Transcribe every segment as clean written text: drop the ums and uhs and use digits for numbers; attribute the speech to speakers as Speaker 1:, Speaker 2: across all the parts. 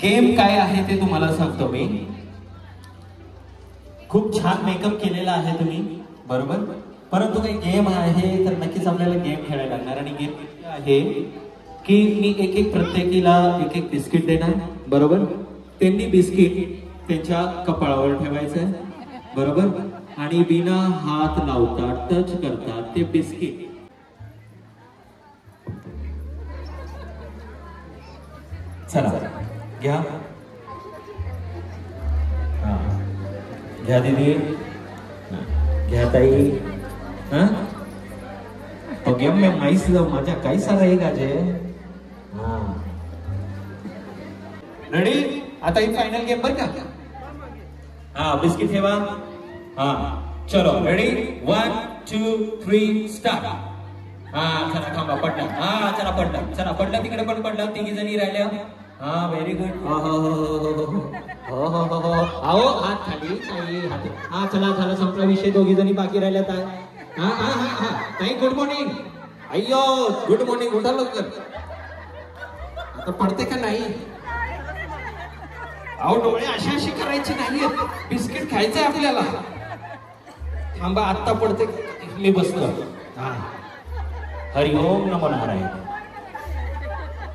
Speaker 1: Game काय आहे ते तुम्हाला सांगतो मी.
Speaker 2: खूप छान मेकअप केलेला आहे तुम्ही, बरोबर, परंतु काही गेम आहे तर नक्कीच आपल्याला गेम खेळायला लागणार. आणि गेम आहे की मी एक प्रत्येकीला एक बिस्किट देणार, बरोबर. त्यांनी बिस्किट त्यांच्या कपाळावर ठेवायचं, बरोबर. आणि बिना हात लावता टच करता ते बिस्किट चला घ्या, घ्या दीदी, घ्या ताई. तो गेम में माइस मजा कैसा रहेगा जे.
Speaker 1: रेडी, आता ही फायनल गेम बर का.
Speaker 2: बिस्किट ठेवा. चलो रेडी, 1 2 3 स्टार्ट. चला थांबा, पडला. चला पडला तिकडे पण पडला. तिघी जणी राहिल्या. Very good. हो हात खाली हात. चला झाला, संपला विषय. दोघी जणी बाकी राहिल्या. ताई गुड मॉर्निंग. अय्यो गुड मॉर्निंग. उठा लवकर.
Speaker 1: आता पडते का नाही. अहो डोळे अशी करायचे नाहीये, बिस्किट खायचंय आपल्याला. थांबा, आत्ता पडते. मी बसलो.
Speaker 2: हरि ओम नमो नारायण.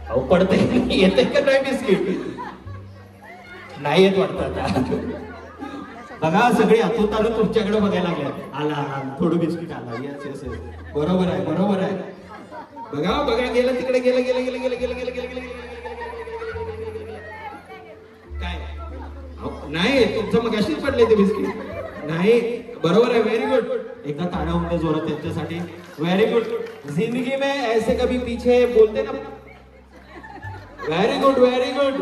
Speaker 2: अहो पडते, येते का नाही बिस्किट. नाही येत वाटतं. बघा सगळे हातून चालू तुमच्याकडे बघायला लागले. आला थोडं बिस्किट आला. येस येस येस, बरोबर आहे.
Speaker 1: बघा गेलं तिकडे. गेलं काय नाही, तुमचं मग अशीच पडले ते बिस्किट. नाही, बरोबर आहे. Very good.
Speaker 2: एकदा ताळ्या होऊन जोरात त्यांच्यासाठी.
Speaker 1: Very good. जिंदगी में ऐसे कभी पीछे बोलते ना. Very good.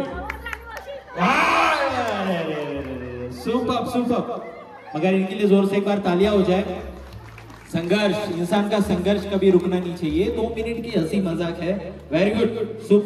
Speaker 2: सुपर. मगर इनके लिए जोर से एक बार तालियां हो जाए. संघर्ष, इंसान का संघर्ष कभी रुकना नहीं चाहिए. 2 मिनट की हंसी मजाक है. Very good, super.